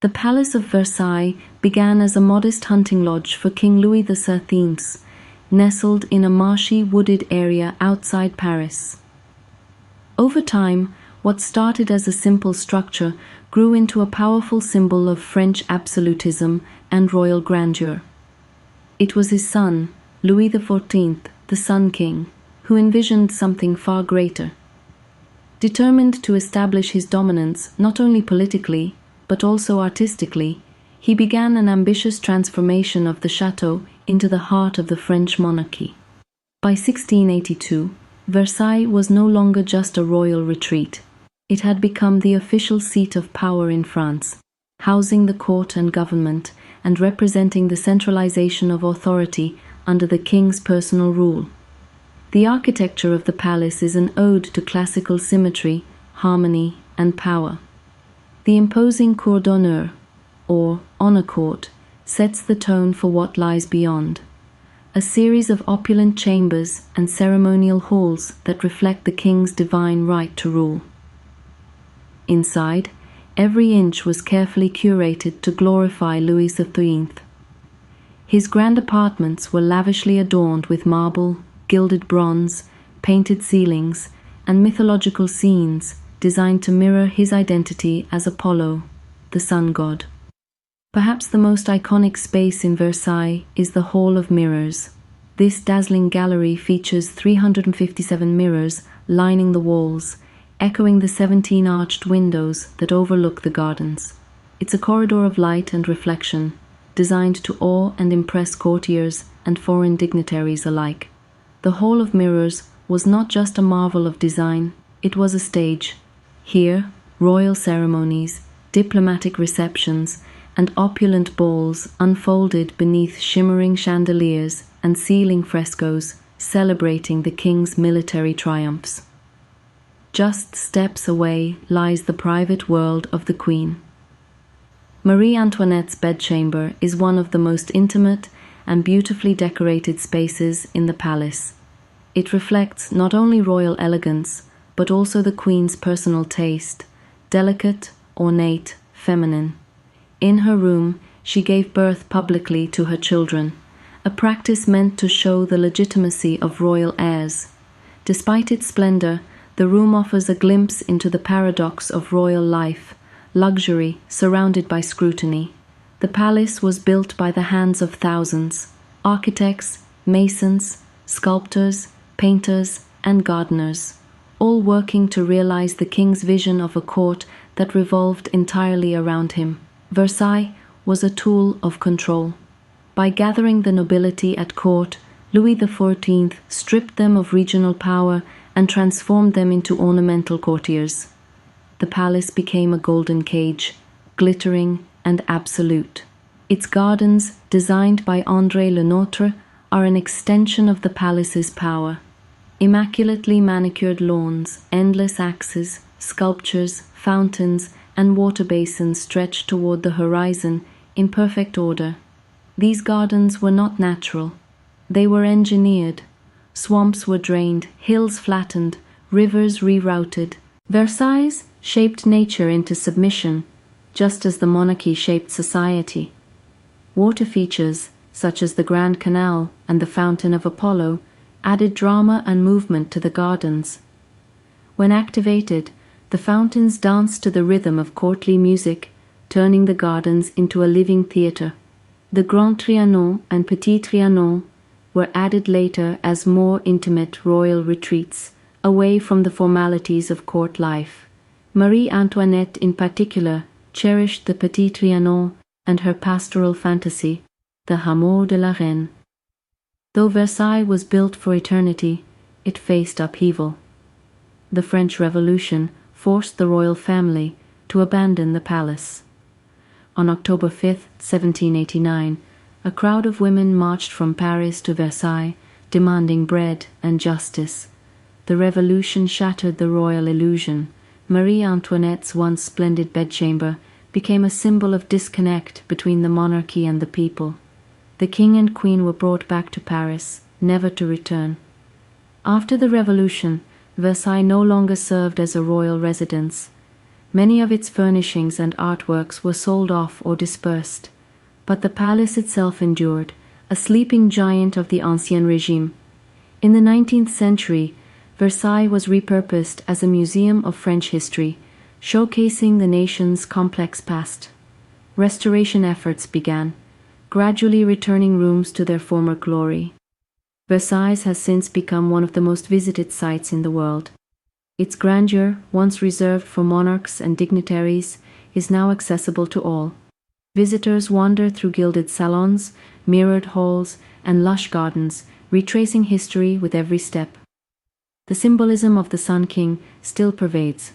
The Palace of Versailles began as a modest hunting lodge for King Louis XIII, nestled in a marshy, wooded area outside Paris. Over time, what started as a simple structure grew into a powerful symbol of French absolutism and royal grandeur. It was his son, Louis XIV, the Sun King, who envisioned something far greater. Determined to establish his dominance not only politically, but also artistically, he began an ambitious transformation of the chateau into the heart of the French monarchy. By 1682, Versailles was no longer just a royal retreat. It had become the official seat of power in France, housing the court and government and representing the centralization of authority under the king's personal rule. The architecture of the palace is an ode to classical symmetry, harmony, and power. The imposing cour d'honneur, or honor court, sets the tone for what lies beyond. A series of opulent chambers and ceremonial halls that reflect the king's divine right to rule. Inside, every inch was carefully curated to glorify Louis XIII. His grand apartments were lavishly adorned with marble, gilded bronze, painted ceilings, and mythological scenes designed to mirror his identity as Apollo, the sun god. Perhaps the most iconic space in Versailles is the Hall of Mirrors. This dazzling gallery features 357 mirrors lining the walls, echoing the 17 arched windows that overlook the gardens. It's a corridor of light and reflection, designed to awe and impress courtiers and foreign dignitaries alike. The Hall of Mirrors was not just a marvel of design, it was a stage. Here, royal ceremonies, diplomatic receptions, and opulent balls unfolded beneath shimmering chandeliers and ceiling frescoes celebrating the king's military triumphs. Just steps away lies the private world of the Queen. Marie Antoinette's bedchamber is one of the most intimate and beautifully decorated spaces in the palace. It reflects not only royal elegance, but also the Queen's personal taste, delicate, ornate, feminine. In her room, she gave birth publicly to her children, a practice meant to show the legitimacy of royal heirs. Despite its splendor, the room offers a glimpse into the paradox of royal life, luxury surrounded by scrutiny. The palace was built by the hands of thousands, architects, masons, sculptors, painters, and gardeners, all working to realize the king's vision of a court that revolved entirely around him. Versailles was a tool of control. By gathering the nobility at court, Louis XIV stripped them of regional power and transformed them into ornamental courtiers. The palace became a golden cage, glittering and absolute. Its gardens, designed by André Le Nôtre, are an extension of the palace's power. Immaculately manicured lawns, endless axes, sculptures, fountains, and water basins stretched toward the horizon in perfect order. These gardens were not natural. They were engineered. Swamps were drained, hills flattened, rivers rerouted. Versailles shaped nature into submission, just as the monarchy shaped society. Water features, such as the Grand Canal and the Fountain of Apollo, added drama and movement to the gardens. When activated, the fountains danced to the rhythm of courtly music, turning the gardens into a living theatre. The Grand Trianon and Petit Trianon were added later as more intimate royal retreats, away from the formalities of court life. Marie Antoinette in particular cherished the Petit Trianon and her pastoral fantasy, the Amour de la Reine. Though Versailles was built for eternity, it faced upheaval. The French Revolution forced the royal family to abandon the palace. On October 5, 1789, a crowd of women marched from Paris to Versailles, demanding bread and justice. The revolution shattered the royal illusion. Marie Antoinette's once splendid bedchamber became a symbol of disconnect between the monarchy and the people. The king and queen were brought back to Paris, never to return. After the revolution, Versailles no longer served as a royal residence. Many of its furnishings and artworks were sold off or dispersed, but the palace itself endured, a sleeping giant of the Ancien Régime. In the 19th century, Versailles was repurposed as a museum of French history, showcasing the nation's complex past. Restoration efforts began, gradually returning rooms to their former glory. Versailles has since become one of the most visited sites in the world. Its grandeur, once reserved for monarchs and dignitaries, is now accessible to all. Visitors wander through gilded salons, mirrored halls, and lush gardens, retracing history with every step. The symbolism of the Sun King still pervades.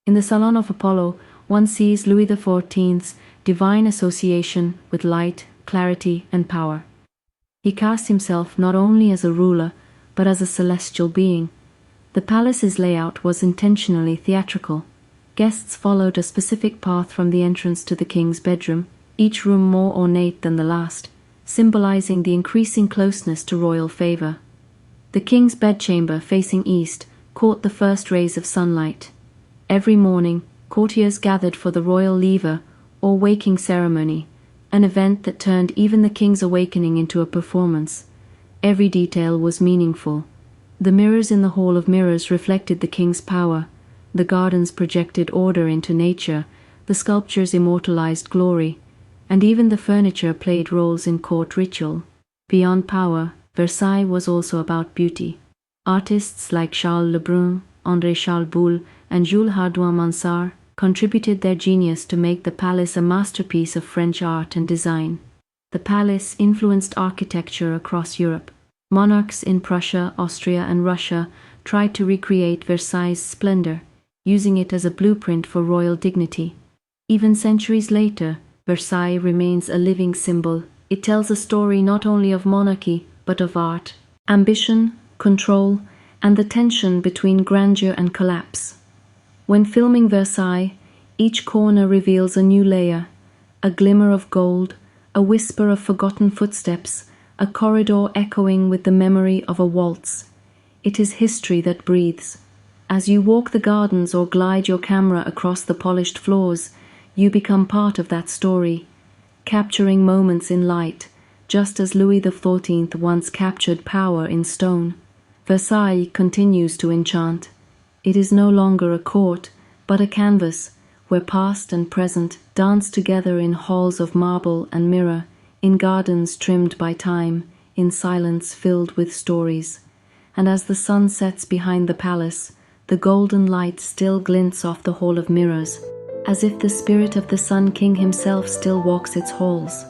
In the Salon of Apollo, one sees Louis XIV's divine association with light, clarity, and power. He casts himself not only as a ruler, but as a celestial being. The palace's layout was intentionally theatrical. Guests followed a specific path from the entrance to the king's bedroom, each room more ornate than the last, symbolizing the increasing closeness to royal favor. The king's bedchamber, facing east, caught the first rays of sunlight. Every morning, courtiers gathered for the royal lever, or waking ceremony, an event that turned even the king's awakening into a performance. Every detail was meaningful. The mirrors in the Hall of Mirrors reflected the king's power. The gardens projected order into nature, the sculptures immortalized glory, and even the furniture played roles in court ritual. Beyond power, Versailles was also about beauty. Artists like Charles Lebrun, André Charles Boulle, and Jules Hardouin-Mansart contributed their genius to make the palace a masterpiece of French art and design. The palace influenced architecture across Europe. Monarchs in Prussia, Austria, and Russia tried to recreate Versailles' splendor, using it as a blueprint for royal dignity. Even centuries later, Versailles remains a living symbol. It tells a story not only of monarchy, but of art, ambition, control, and the tension between grandeur and collapse. When filming Versailles, each corner reveals a new layer, a glimmer of gold, a whisper of forgotten footsteps, a corridor echoing with the memory of a waltz. It is history that breathes. As you walk the gardens or glide your camera across the polished floors, you become part of that story, capturing moments in light, just as Louis XIV once captured power in stone. Versailles continues to enchant. It is no longer a court, but a canvas, where past and present dance together in halls of marble and mirror, in gardens trimmed by time, in silence filled with stories. And as the sun sets behind the palace, the golden light still glints off the Hall of Mirrors, as if the spirit of the Sun King himself still walks its halls.